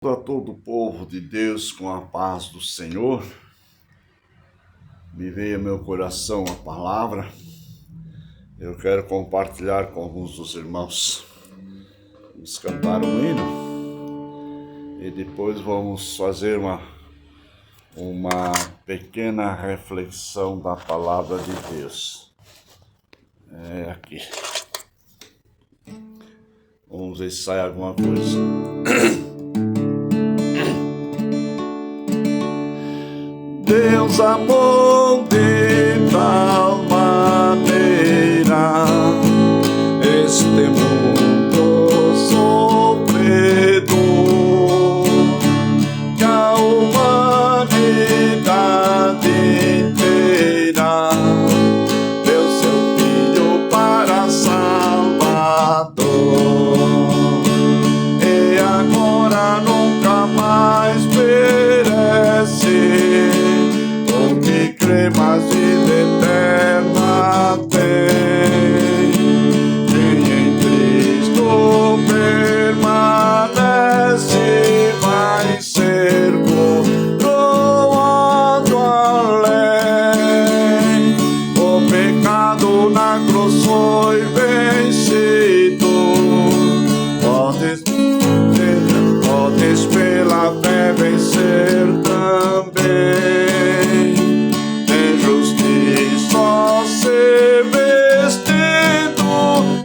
A todo o povo de Deus com a paz do Senhor. Me veio ao meu coração a palavra. Eu quero compartilhar com alguns dos irmãos. Vamos cantar um hino e depois vamos fazer uma pequena reflexão da palavra de Deus. É aqui. Vamos ver se sai alguma coisa. Deus amou de tal maneira este mundo sofredor, que a humanidade inteira deu seu Filho para Salvador, e agora nunca mais perece, mas vida eterna tem. Quem em Cristo permanece vai ser coroado além. O pecado na cruz foi vencido. Podes pela fé vencer também. Só ser vestido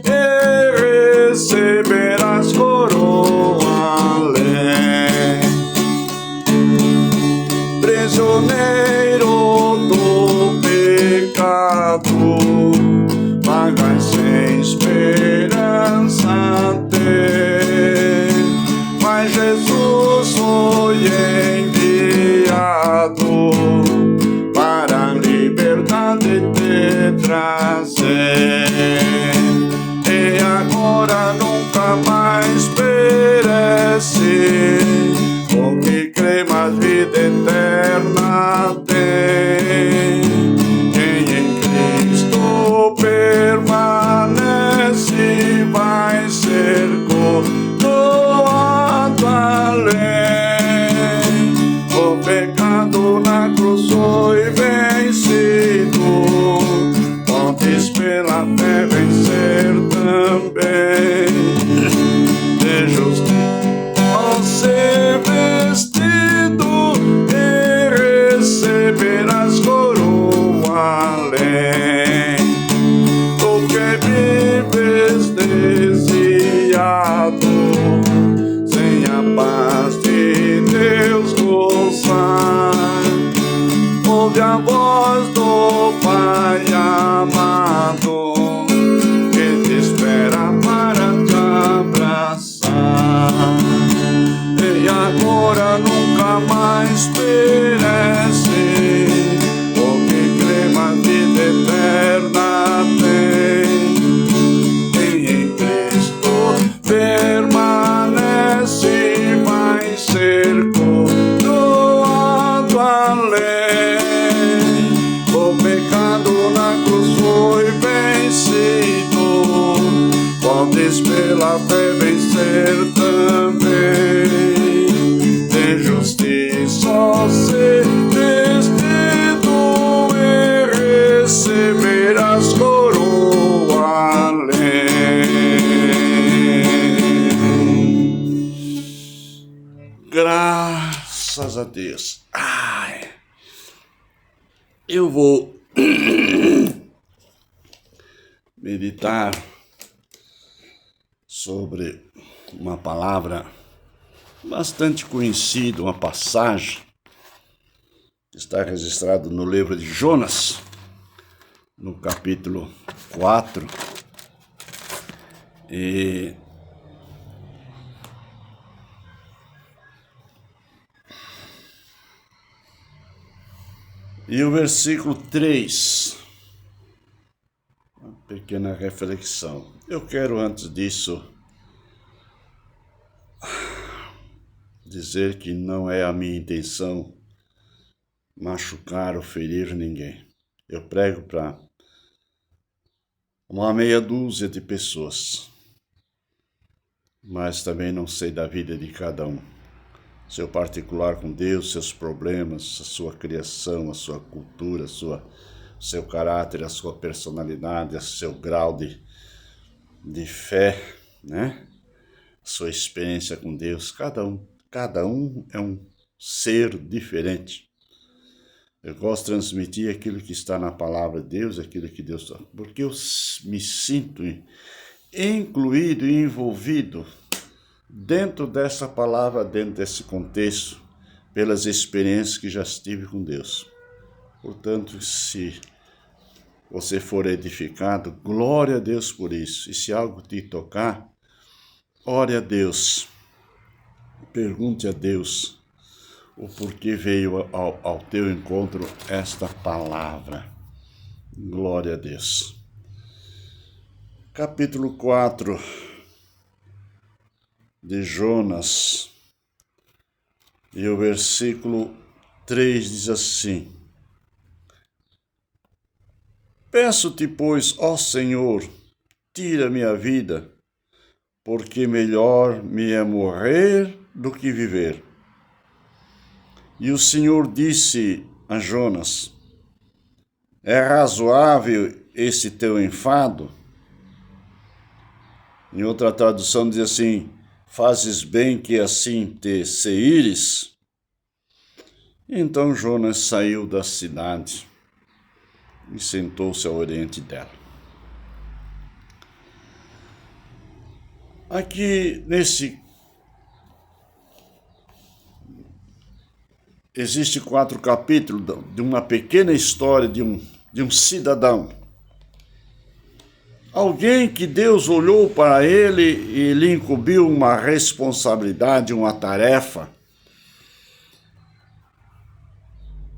e receberás coroa além. Prisioneiro do pecado, vagas sem esperança ter, mas Jesus foi enviado para a liberdade te trazer, e agora nunca mais perece, o que crê mais vida eterna tem. Quem em Cristo permanece vai ser coroado além. O pecado na cruz foi vencido, podes pela fé vencer também. De justiça ser vestido e receberás coroa além. Tu que vives desviado, sem a paz de Deus gozar, ouve a voz do Pai amado, que te espera para te abraçar. E agora nunca mais perece, o que crê mais vida eterna tem. Quem em Cristo permanece vai ser coroado além. O pecado na cruz foi vencido, podes pela fé vencer também. De justiça ser vestido e receberás coroa além. Graças a Deus. Eu vou meditar sobre uma palavra bastante conhecida, uma passagem que está registrada no livro de Jonas, no capítulo 4. E o versículo 3, uma pequena reflexão. Eu quero, antes disso, dizer que não é a minha intenção machucar ou ferir ninguém. Eu prego para uma meia dúzia de pessoas, mas também não sei da vida de cada um. seu particular com Deus, seus problemas, a sua criação, a sua cultura, seu caráter, a sua personalidade, o seu grau de fé, né? Sua experiência com Deus. Cada um é um ser diferente. Eu gosto de transmitir aquilo que está na palavra de Deus, aquilo que Deus está, porque eu me sinto incluído e envolvido dentro dessa palavra, dentro desse contexto, pelas experiências que já tive com Deus. Portanto, se você for edificado, glória a Deus por isso. E se algo te tocar, ore a Deus, pergunte a Deus o porquê veio ao teu encontro esta palavra. Glória a Deus. Capítulo 4 de Jonas, e o versículo 3 diz assim: Peço-te, pois, ó Senhor, tira minha vida, porque melhor me é morrer do que viver. E o Senhor disse a Jonas: É razoável esse teu enfado? Em outra tradução diz assim: Fazes bem que assim te seires? Então Jonas saiu da cidade e sentou-se ao oriente dela. Aqui existe 4 capítulos de uma pequena história de um cidadão. Alguém que Deus olhou para ele e lhe incumbiu uma responsabilidade, uma tarefa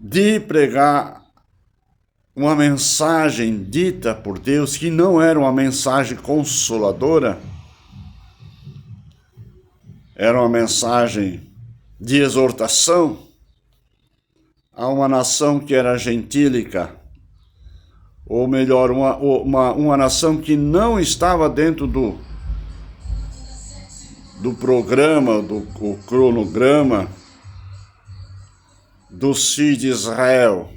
de pregar uma mensagem dita por Deus que não era uma mensagem consoladora, era uma mensagem de exortação a uma nação que era gentílica, ou melhor, uma nação que não estava dentro do programa, do cronograma dos filhos de Israel,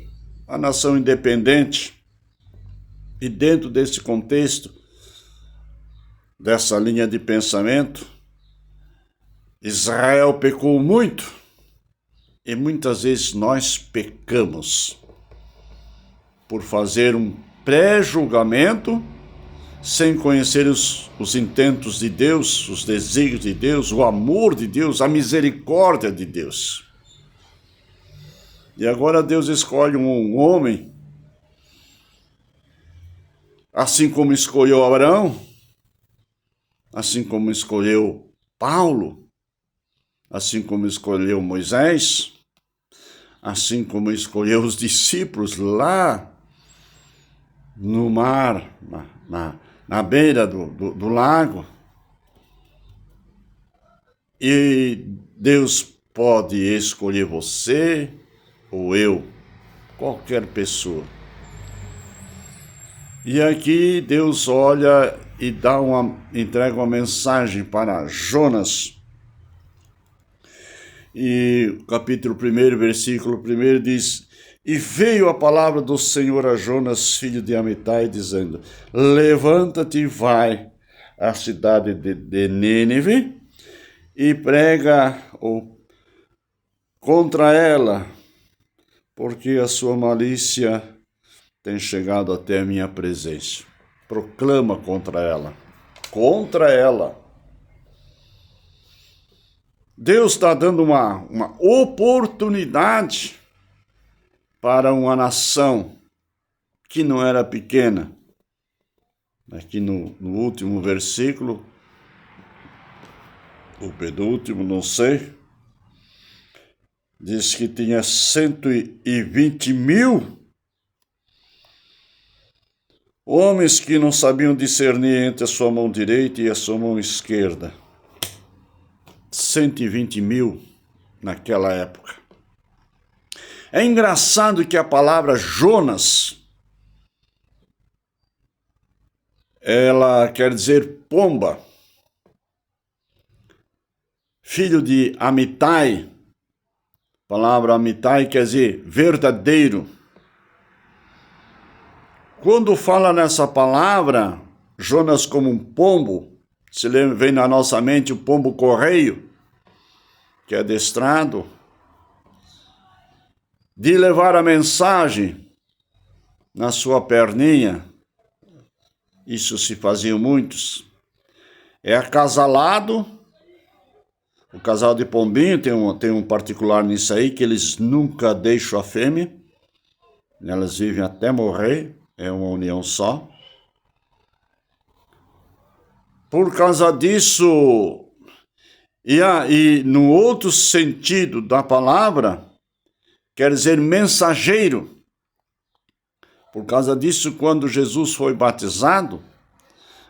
a nação independente. E dentro desse contexto, dessa linha de pensamento, Israel pecou muito, e muitas vezes nós pecamos por fazer um pré-julgamento sem conhecer os intentos de Deus, os desígnios de Deus, o amor de Deus, a misericórdia de Deus. E agora Deus escolhe um homem, assim como escolheu Abraão, assim como escolheu Paulo, assim como escolheu Moisés, assim como escolheu os discípulos lá no mar, na beira do lago. E Deus pode escolher você ou eu, qualquer pessoa. E aqui Deus olha e entrega uma mensagem para Jonas. E o capítulo 1, versículo 1 diz: E veio a palavra do Senhor a Jonas, filho de Amitai, dizendo: Levanta-te e vai à cidade de Nínive e prega contra ela, porque a sua malícia tem chegado até a minha presença. Proclama contra ela. Contra ela. Deus está dando uma oportunidade para uma nação que não era pequena. Aqui no último versículo, o penúltimo, não sei, diz que tinha 120 mil homens que não sabiam discernir entre a sua mão direita e a sua mão esquerda. 120 mil naquela época. É engraçado que a palavra Jonas, ela quer dizer pomba. Filho de Amitai, palavra amitai quer dizer verdadeiro. Quando fala nessa palavra, Jonas como um pombo, se vem na nossa mente o pombo correio, que é adestrado, de levar a mensagem na sua perninha, isso se faziam muitos, é acasalado, o casal de pombinho tem um particular nisso aí, que eles nunca deixam a fêmea, elas vivem até morrer, é uma união só. Por causa disso, e no outro sentido da palavra, quer dizer mensageiro. Por causa disso, quando Jesus foi batizado,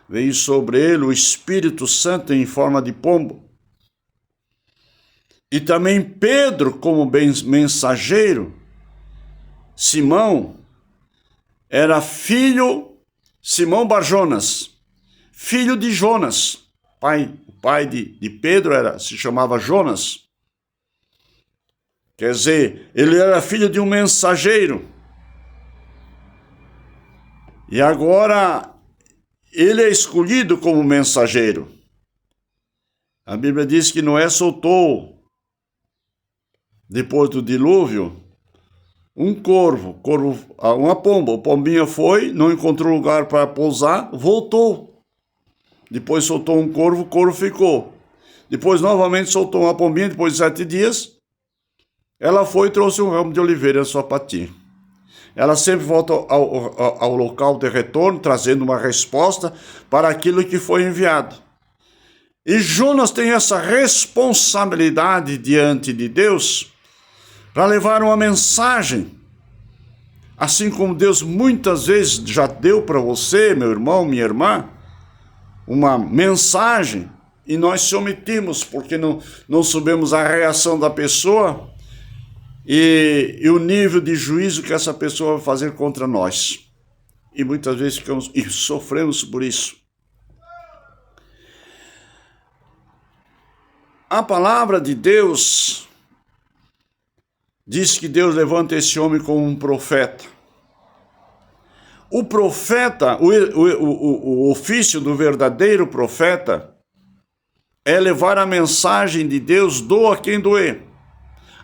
veio sobre ele o Espírito Santo em forma de pombo. E também Pedro, como mensageiro, Simão, era Simão Bar-Jonas, filho de Jonas. O pai de Pedro se chamava Jonas. Quer dizer, ele era filho de um mensageiro. E agora, ele é escolhido como mensageiro. A Bíblia diz que Noé soltou, depois do dilúvio, um corvo, uma pomba. O pombinha foi, não encontrou lugar para pousar, voltou. Depois soltou um corvo, o corvo ficou. Depois novamente soltou uma pombinha, depois de 7 dias, ela foi e trouxe um ramo de oliveira na sua patinha. Ela sempre volta ao local de retorno, trazendo uma resposta para aquilo que foi enviado. E Jonas tem essa responsabilidade diante de Deus para levar uma mensagem, assim como Deus muitas vezes já deu para você, meu irmão, minha irmã, uma mensagem, e nós se omitimos porque não soubemos a reação da pessoa e o nível de juízo que essa pessoa vai fazer contra nós. E muitas vezes ficamos e sofremos por isso. A palavra de Deus diz que Deus levanta esse homem como um profeta. O profeta, o ofício do verdadeiro profeta é levar a mensagem de Deus, doa quem doer.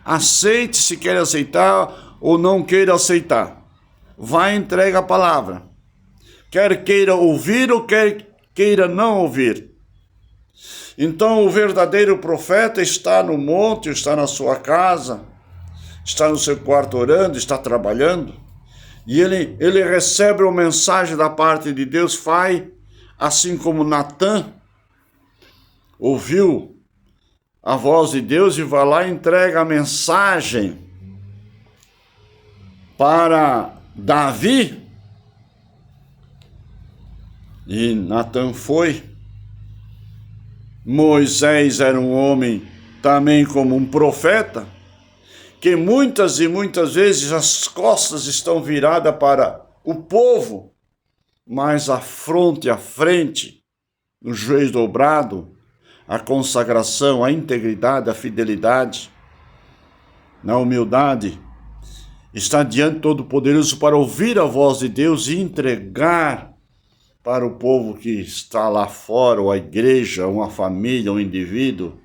Aceite se quer aceitar ou não queira aceitar. Vai e entrega a palavra. Quer queira ouvir ou quer queira não ouvir. Então o verdadeiro profeta está no monte, está na sua casa, está no seu quarto orando, está trabalhando. E ele recebe uma mensagem da parte de Deus, faz assim como Natã ouviu a voz de Deus e vai lá e entrega a mensagem para Davi. E Natã foi. Moisés era um homem também como um profeta, que muitas e muitas vezes as costas estão viradas para o povo, mas a fronte, a frente, o joelho dobrado, a consagração, a integridade, a fidelidade, na humildade, está diante do Todo-Poderoso para ouvir a voz de Deus e entregar para o povo que está lá fora, ou a igreja, uma família, um indivíduo.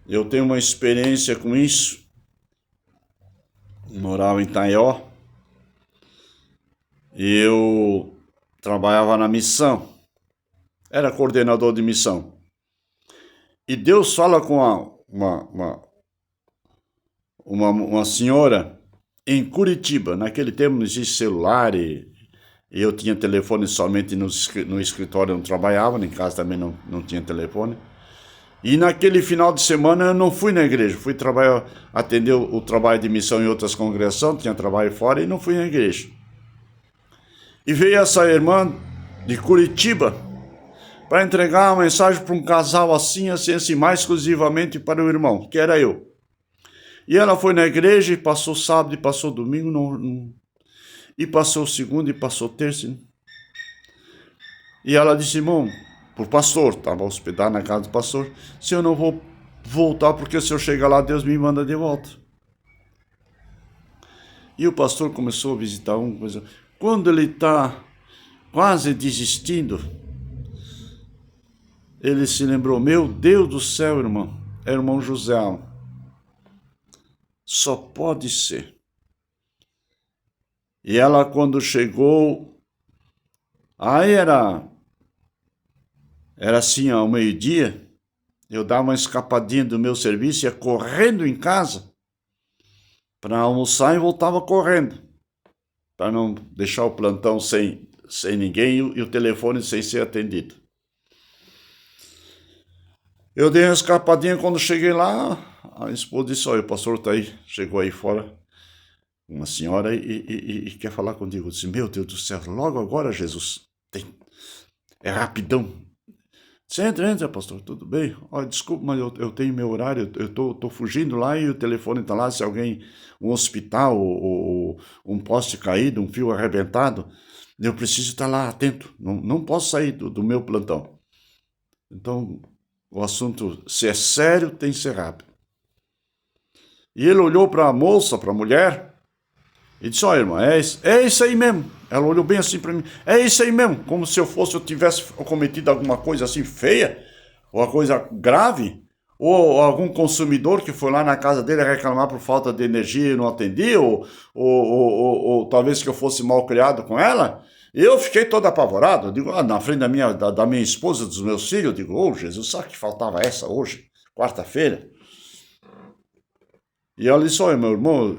Eu tenho uma experiência com isso. Morava em Taió e eu trabalhava na missão. Era coordenador de missão. E Deus fala com uma senhora em Curitiba. Naquele tempo não existe celular e eu tinha telefone somente no escritório, eu não trabalhava, em casa também não tinha telefone. E naquele final de semana eu não fui na igreja, fui atender o trabalho de missão em outras congregações, tinha trabalho fora e não fui na igreja. E veio essa irmã de Curitiba para entregar uma mensagem para um casal assim, mais exclusivamente para o irmão, que era eu. E ela foi na igreja e passou sábado e passou domingo, e passou segundo e passou terça. E ela disse, irmão, pro pastor, estava hospedado na casa do pastor, se eu não vou voltar, porque se eu chegar lá, Deus me manda de volta. E o pastor começou a visitar um. Quando ele está quase desistindo, ele se lembrou, meu Deus do céu, irmão, irmão José Alma, só pode ser. E ela, quando chegou, aí era assim, ao meio-dia, eu dava uma escapadinha do meu serviço, ia correndo em casa para almoçar e voltava correndo, para não deixar o plantão sem ninguém e o telefone sem ser atendido. Eu dei uma escapadinha, quando cheguei lá, a esposa disse, olha, o pastor está aí, chegou aí fora, uma senhora, e quer falar contigo. Eu disse, meu Deus do céu, logo agora, Jesus, é rapidão. Disse, entra, pastor, tudo bem? Olha, desculpa, mas eu tenho meu horário, eu tô fugindo lá e o telefone está lá, se alguém, um hospital, ou um poste caído, um fio arrebentado, eu preciso estar lá atento, não posso sair do meu plantão. Então, o assunto, se é sério, tem que ser rápido. E ele olhou para a moça, para a mulher, e disse, olha, irmã, é isso aí mesmo. Ela olhou bem assim para mim, é isso aí mesmo, como se eu tivesse cometido alguma coisa assim feia, ou uma coisa grave, ou algum consumidor que foi lá na casa dele reclamar por falta de energia e não atendia, ou talvez que eu fosse mal criado com ela. Eu fiquei todo apavorado, eu digo, na frente da minha esposa, dos meus filhos, eu digo, Jesus, sabe que faltava essa hoje, quarta-feira? E ela disse, olha, meu irmão,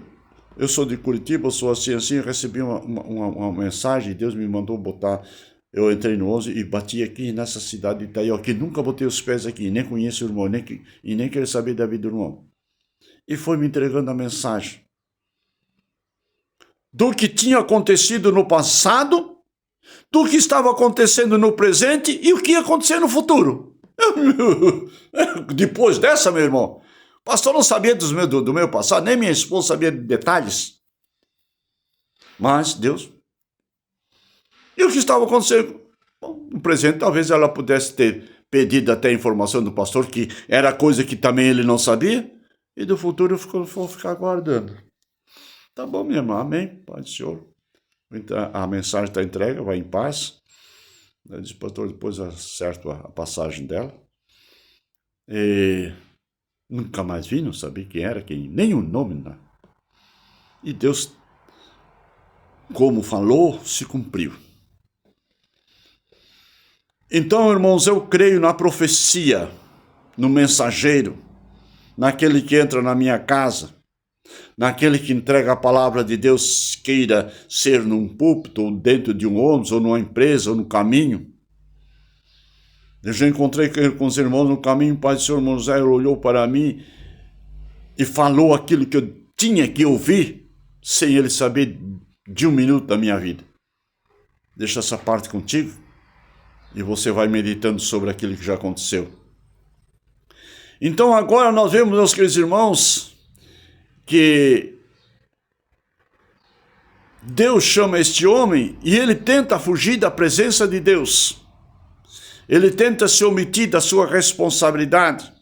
eu sou de Curitiba, eu sou assim, eu recebi uma mensagem, Deus me mandou botar, eu entrei no 11 e bati aqui nessa cidade de Itaí, que nunca botei os pés aqui, nem conheço o irmão, nem quero saber da vida do irmão. E foi me entregando a mensagem do que tinha acontecido no passado, do que estava acontecendo no presente e o que ia acontecer no futuro. Depois dessa, meu irmão, o pastor não sabia do meu passado, nem minha esposa sabia de detalhes. Mas Deus. E o que estava acontecendo? Bom, no presente, talvez ela pudesse ter pedido até a informação do pastor, que era coisa que também ele não sabia, e do futuro eu vou ficar aguardando. Tá bom, minha irmã, amém, Pai do Senhor. Então, a mensagem está entregue, vai em paz. Eu disse, pastor, depois acerto a passagem dela. E nunca mais vi, não sabia quem era, nem o nome. Não. E Deus, como falou, se cumpriu. Então, irmãos, eu creio na profecia, no mensageiro, naquele que entra na minha casa, naquele que entrega a palavra de Deus, queira ser num púlpito, ou dentro de um ônibus, ou numa empresa, ou no caminho. Eu já encontrei com os irmãos no caminho, o Pai do Senhor, irmão José, olhou para mim e falou aquilo que eu tinha que ouvir, sem ele saber de um minuto da minha vida. Deixa essa parte contigo, e você vai meditando sobre aquilo que já aconteceu. Então agora nós vemos, meus queridos irmãos, que Deus chama este homem e ele tenta fugir da presença de Deus. Ele tenta se omitir da sua responsabilidade,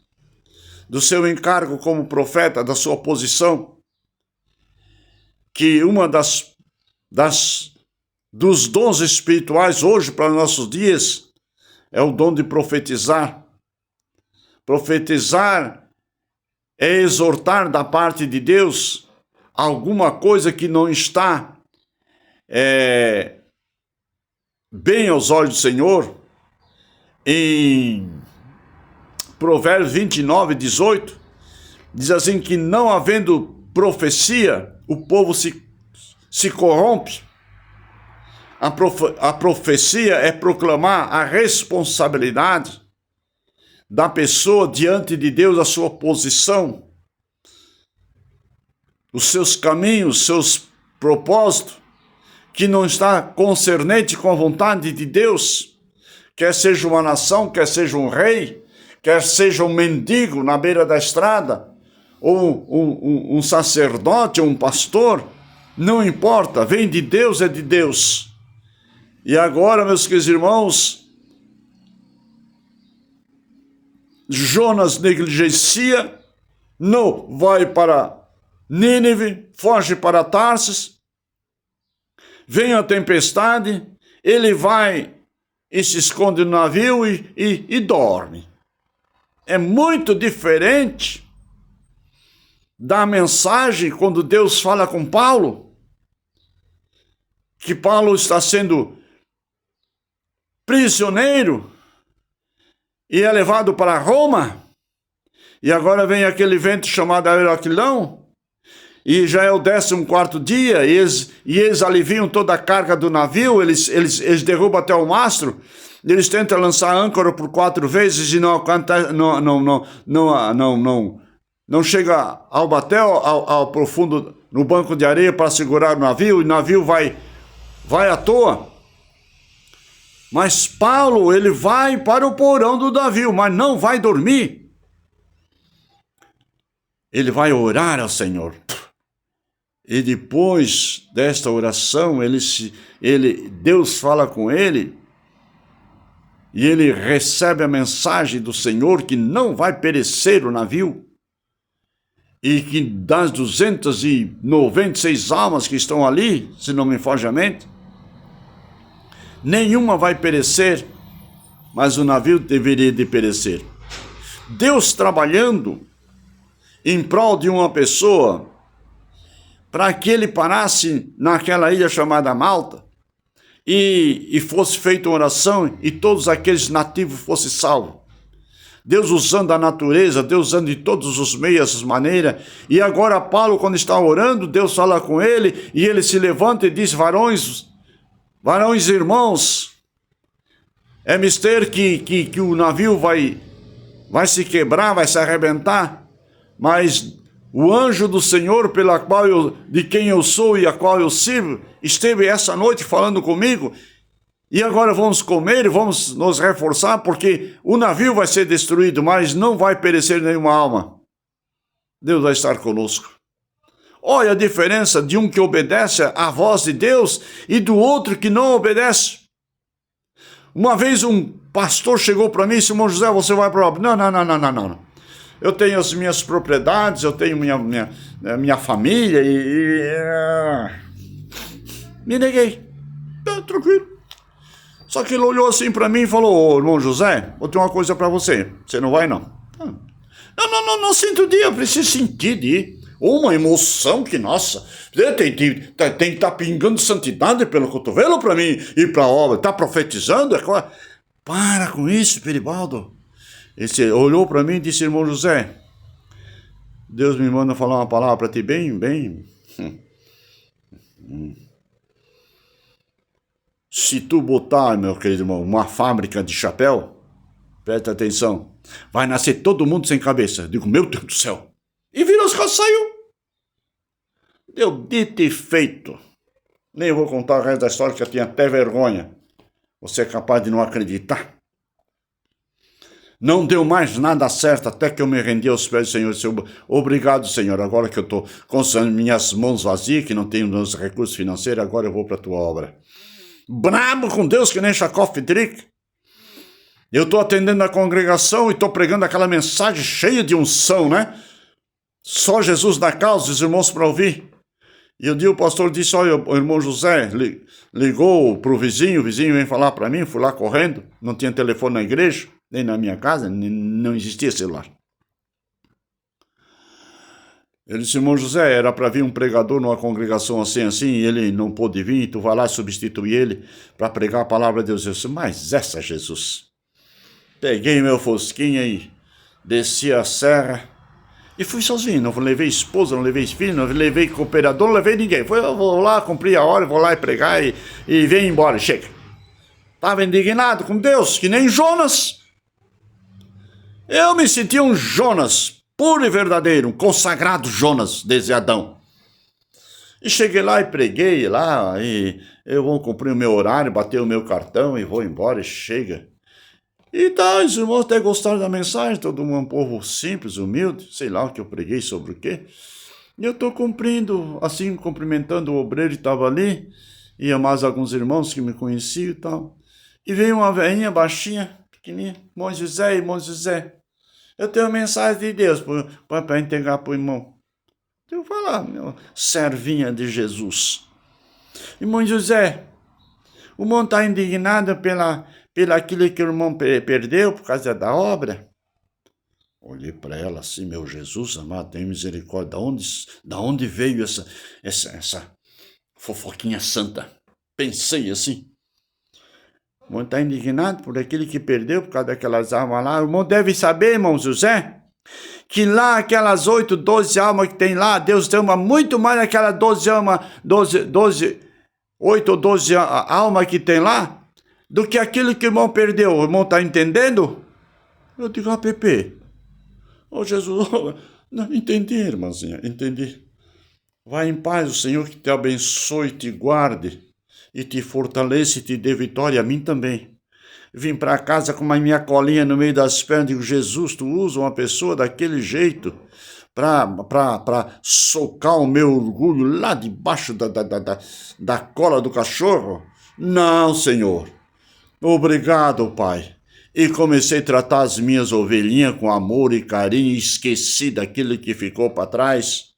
do seu encargo como profeta, da sua posição, que uma dos dons espirituais hoje para nossos dias é o dom de profetizar. Profetizar é exortar da parte de Deus alguma coisa que não está bem aos olhos do Senhor. Em Provérbios 29, 18, diz assim que não havendo profecia, o povo se corrompe. A profecia é proclamar a responsabilidade da pessoa diante de Deus, a sua posição, os seus caminhos, os seus propósitos, que não está concernente com a vontade de Deus, quer seja uma nação, quer seja um rei, quer seja um mendigo na beira da estrada, ou um sacerdote, ou um pastor, não importa, vem de Deus, é de Deus. E agora, meus queridos irmãos, Jonas negligencia, não vai para Nínive, foge para Tarsis, vem a tempestade, ele vai e se esconde no navio e dorme. É muito diferente da mensagem quando Deus fala com Paulo, que Paulo está sendo prisioneiro e é levado para Roma, e agora vem aquele vento chamado Araquilão, e já é o 14º dia, e eles aliviam toda a carga do navio, eles derrubam até o mastro, eles tentam lançar âncora por 4 vezes e não chega ao bater ao profundo, no banco de areia para segurar o navio vai à toa. Mas Paulo, ele vai para o porão do navio, mas não vai dormir. Ele vai orar ao Senhor. E depois desta oração, Deus fala com ele, e ele recebe a mensagem do Senhor que não vai perecer o navio, e que das 296 almas que estão ali, se não me foge a mente, nenhuma vai perecer, mas o navio deveria de perecer. Deus trabalhando em prol de uma pessoa, para que ele parasse naquela ilha chamada Malta, e fosse feita uma oração, e todos aqueles nativos fossem salvos. Deus usando a natureza, Deus usando de todos os meios, as maneiras, e agora Paulo, quando está orando, Deus fala com ele, e ele se levanta e diz: varões irmãos, é mister que o navio vai se quebrar, vai se arrebentar, mas o anjo do Senhor, de quem eu sou e a qual eu sirvo, esteve essa noite falando comigo, e agora vamos comer e vamos nos reforçar, porque o navio vai ser destruído, mas não vai perecer nenhuma alma. Deus vai estar conosco. Olha a diferença de um que obedece à voz de Deus e do outro que não obedece. Uma vez um pastor chegou para mim e disse: irmão José, você vai para a obra? Não. Eu tenho as minhas propriedades, eu tenho minha família me neguei. Tranquilo. Só que ele olhou assim para mim e falou: ô, irmão José, vou ter uma coisa para você. Você não vai, não? Não sinto de ir, eu preciso sentir de ir. Uma emoção que, nossa, tem que estar pingando santidade pelo cotovelo para mim ir para a obra. Está profetizando? Para com isso, Peribaldo. Ele olhou para mim e disse: irmão José, Deus me manda falar uma palavra para ti bem. Se tu botar, meu querido irmão, uma fábrica de chapéu, presta atenção, vai nascer todo mundo sem cabeça. Eu digo: meu Deus do céu. E virou as costas e saiu. Deu dito e feito. Nem vou contar o resto da história, que eu tinha até vergonha. Você é capaz de não acreditar? Não deu mais nada certo, até que eu me rendi aos pés do Senhor. Disse: obrigado, Senhor, agora que eu estou com as minhas mãos vazias, que não tenho meus recursos financeiros, agora eu vou para a tua obra. Brabo com Deus, que nem Chakov Fidrik. Eu estou atendendo a congregação e estou pregando aquela mensagem cheia de unção, né? Só Jesus na causa, os irmãos para ouvir. E um dia o pastor disse: olha, o irmão José ligou para o vizinho vem falar para mim, fui lá correndo, não tinha telefone na igreja, nem na minha casa, não existia celular. Ele disse: irmão José, era para vir um pregador numa congregação assim, e ele não pôde vir, tu vai lá substituir ele para pregar a palavra de Deus. Eu disse: mas essa Jesus. Peguei meu fosquinha e desci a serra e fui sozinho, não levei esposa, não levei filho, não levei cooperador, não levei ninguém. Eu vou lá, cumprir a hora, vou lá e pregar e venho embora, chega. Estava indignado com Deus, que nem Jonas. Eu me senti um Jonas, puro e verdadeiro, um consagrado Jonas, desde Adão. E cheguei lá e preguei lá, e eu vou cumprir o meu horário, bater o meu cartão e vou embora, e chega. E tá, os irmãos até gostaram da mensagem, todo mundo um povo simples, humilde, sei lá o que eu preguei sobre o quê. E eu estou cumprindo, assim, cumprimentando o obreiro que estava ali, e mais alguns irmãos que me conheciam e tal. E veio uma velhinha baixinha, pequenininha: irmão José. Eu tenho mensagem de Deus para entregar para o irmão. Eu vou falar, meu servinha de Jesus. Irmão José, o irmão está indignado pela aquilo que o irmão perdeu por causa da obra? Olhei para ela assim, meu Jesus amado, tem misericórdia. Da onde veio essa fofoquinha santa? Pensei assim. O irmão está indignado por aquele que perdeu por causa daquelas almas lá. O irmão deve saber, irmão José, que lá aquelas 8, 12 almas que tem lá, Deus ama muito mais aquelas 12 almas, 8 ou 12 almas que tem lá, do que aquilo que o irmão perdeu. O irmão está entendendo? Eu digo, Pepe, Jesus, não entendi, irmãzinha, entendi. Vai em paz, o Senhor que te abençoe, te guarde, e te fortaleça e te dê vitória, a mim também. Vim para casa com a minha colinha no meio das pernas, digo, Jesus, tu usa uma pessoa daquele jeito para socar o meu orgulho lá debaixo da cola do cachorro? Não, Senhor. Obrigado, Pai. E comecei a tratar as minhas ovelhinhas com amor e carinho, e esqueci daquilo que ficou para trás.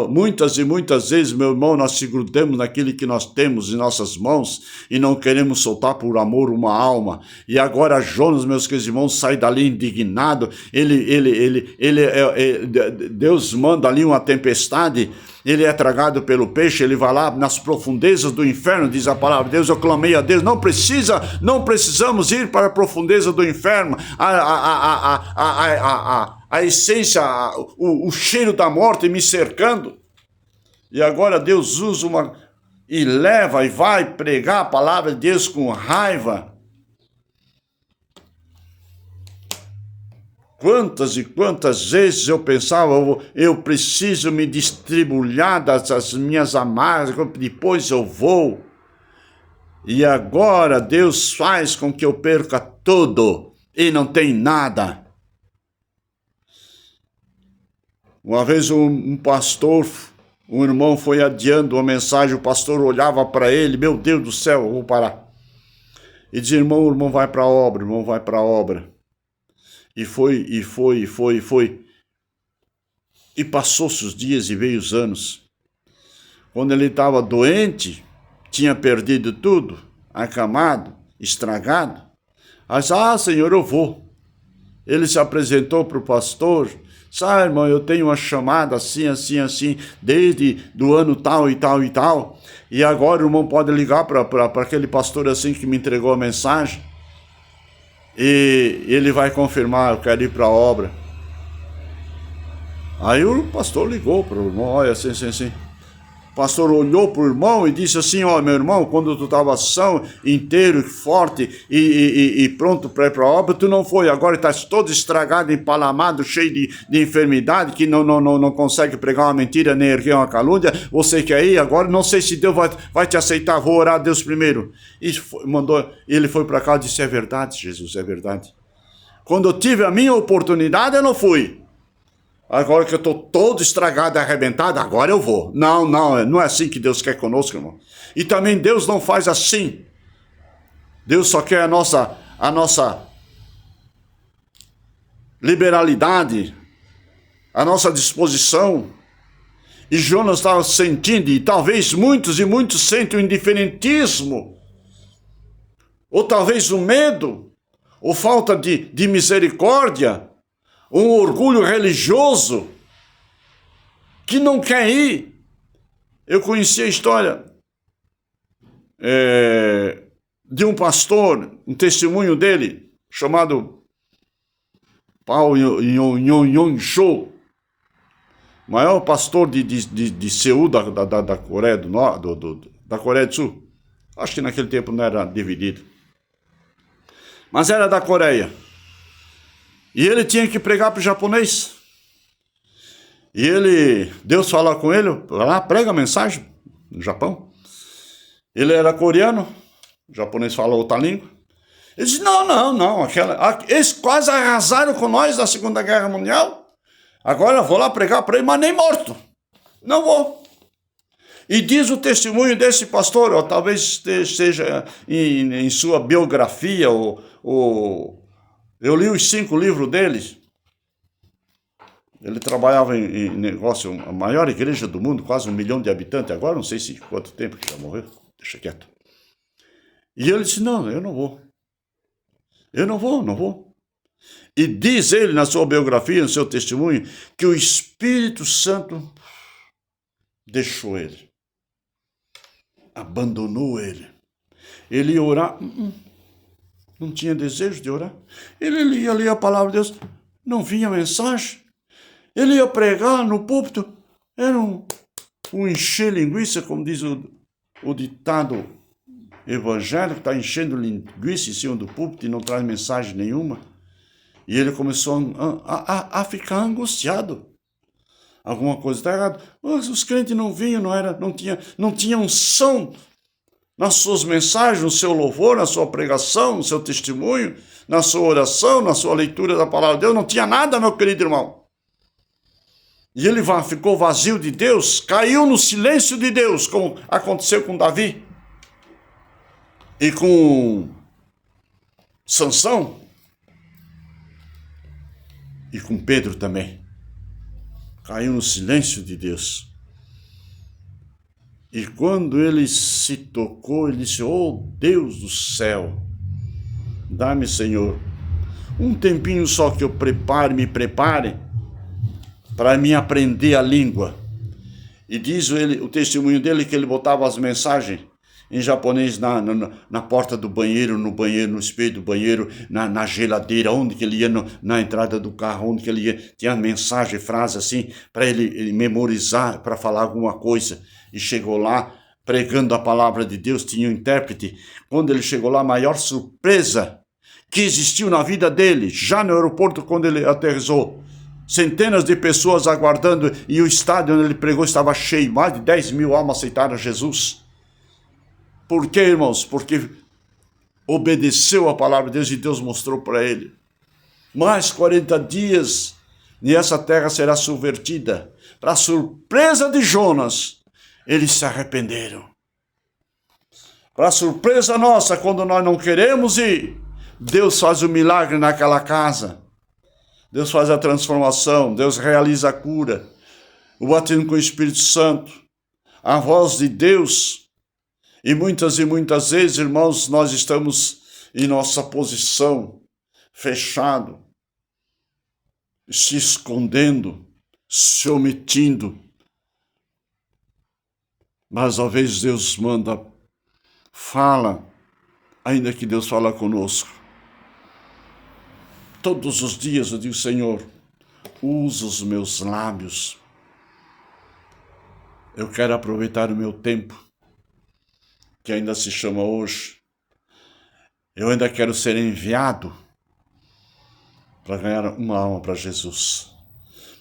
Muitas e muitas vezes, meu irmão, nós se grudamos naquilo que nós temos em nossas mãos e não queremos soltar por amor uma alma. E agora Jonas, meus queridos irmãos, sai dali indignado. Deus manda ali uma tempestade. Ele é tragado pelo peixe, ele vai lá nas profundezas do inferno, diz a palavra de Deus. Eu clamei a Deus, não precisamos ir para a profundeza do inferno. A essência, o cheiro da morte me cercando. E agora Deus usa e leva e vai pregar a palavra de Deus com raiva. Quantas e quantas vezes eu pensava, eu preciso me distribuir das minhas amarras, depois eu vou. E agora Deus faz com que eu perca tudo e não tem nada. Uma vez um pastor, um irmão foi adiando uma mensagem, o pastor olhava para ele, meu Deus do céu, eu vou parar. E dizia, o irmão vai para a obra, o irmão vai para a obra. E foi. E passou-se os dias e veio os anos. Quando ele estava doente, tinha perdido tudo, acamado, estragado. Aí disse, Senhor, eu vou. Ele se apresentou para o pastor. Sabe, irmão, eu tenho uma chamada assim, desde do ano tal e tal e tal. E agora o irmão pode ligar para aquele pastor assim que me entregou a mensagem. E ele vai confirmar, eu quero ir para a obra. Aí o pastor ligou para o irmão, olha, assim. O pastor olhou para o irmão e disse assim, meu irmão, quando tu estava são, inteiro, forte e pronto para ir para a obra, tu não foi, agora estás todo estragado, empalamado, cheio de enfermidade, que não consegue pregar uma mentira, nem erguer uma calúnia, você quer ir agora, não sei se Deus vai te aceitar, vou orar a Deus primeiro. E ele foi para cá e disse, é verdade, Jesus, é verdade. Quando eu tive a minha oportunidade, eu não fui. Agora que eu estou todo estragado, arrebentado, agora eu vou. Não é assim que Deus quer conosco, irmão. E também Deus não faz assim. Deus só quer a nossa liberalidade, a nossa disposição. E Jonas estava sentindo, e talvez muitos sentem o indiferentismo, ou talvez o medo, ou falta de misericórdia, um orgulho religioso que não quer ir. Eu conheci a história de um pastor, um testemunho dele, chamado Paul Yong-Cho, maior pastor de Seul, da Coreia do Norte, da Coreia do Sul. Acho que naquele tempo não era dividido, mas era da Coreia. E ele tinha que pregar para o japonês. E Deus falou com ele, vai lá, prega a mensagem no Japão. Ele era coreano, o japonês fala outra língua. Ele disse, não, eles quase arrasaram com nós na Segunda Guerra Mundial. Agora eu vou lá pregar para ele, mas nem morto. Não vou. E diz o testemunho desse pastor, talvez esteja em sua biografia, ou Eu li os 5 livros dele. Ele trabalhava em negócio, a maior igreja do mundo, quase 1 milhão de habitantes. Agora não sei se quanto tempo que já morreu. Deixa quieto. E ele disse, não, eu não vou. Eu não vou. E diz ele na sua biografia, no seu testemunho, que o Espírito Santo deixou ele. Abandonou ele. Ele ia orar, não tinha desejo de orar. Ele lia a palavra de Deus, não vinha mensagem. Ele ia pregar no púlpito, era um encher linguiça, como diz o ditado evangélico, está enchendo linguiça em cima do púlpito e não traz mensagem nenhuma. E ele começou a ficar angustiado. Alguma coisa está errada. Os crentes não vinham, não tinha unção nas suas mensagens, no seu louvor, na sua pregação, no seu testemunho, na sua oração, na sua leitura da palavra de Deus. Não tinha nada, meu querido irmão. E ele ficou vazio de Deus, caiu no silêncio de Deus, como aconteceu com Davi e com Sansão e com Pedro também. Caiu no silêncio de Deus. E quando ele se tocou, ele disse, oh Deus do céu, dá-me, Senhor, um tempinho só que eu me prepare para me aprender a língua. E diz o testemunho dele que ele botava as mensagens em japonês na porta do banheiro, no espelho do banheiro, na geladeira, onde que ele ia, na entrada do carro, onde que ele ia, tinha mensagem, frase assim, para ele memorizar, para falar alguma coisa. E chegou lá, pregando a palavra de Deus, tinha um intérprete. Quando ele chegou lá, a maior surpresa que existiu na vida dele, já no aeroporto, quando ele aterrissou, centenas de pessoas aguardando, e o estádio onde ele pregou estava cheio, mais de 10 mil almas aceitaram Jesus. Por quê, irmãos? Porque obedeceu a palavra de Deus e Deus mostrou para ele. Mais 40 dias e essa terra será subvertida. Para a surpresa de Jonas, eles se arrependeram. Para a surpresa nossa, quando nós não queremos ir, Deus faz o milagre naquela casa. Deus faz a transformação, Deus realiza a cura, o batismo com o Espírito Santo, a voz de Deus. E muitas vezes, irmãos, nós estamos em nossa posição, fechado, se escondendo, se omitindo. Mas às vezes Deus manda, fala, ainda que Deus fala conosco. Todos os dias eu digo, Senhor, usa os meus lábios. Eu quero aproveitar o meu tempo, que ainda se chama hoje. Eu ainda quero ser enviado para ganhar uma alma para Jesus.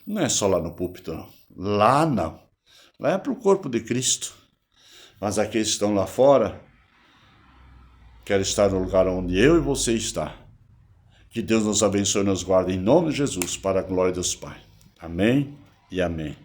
Não é só lá no púlpito, não. Lá não. Lá é para o corpo de Cristo. Mas aqueles que estão lá fora, querem estar no lugar onde eu e você está. Que Deus nos abençoe e nos guarde em nome de Jesus, para a glória de Deus Pai. Amém e amém.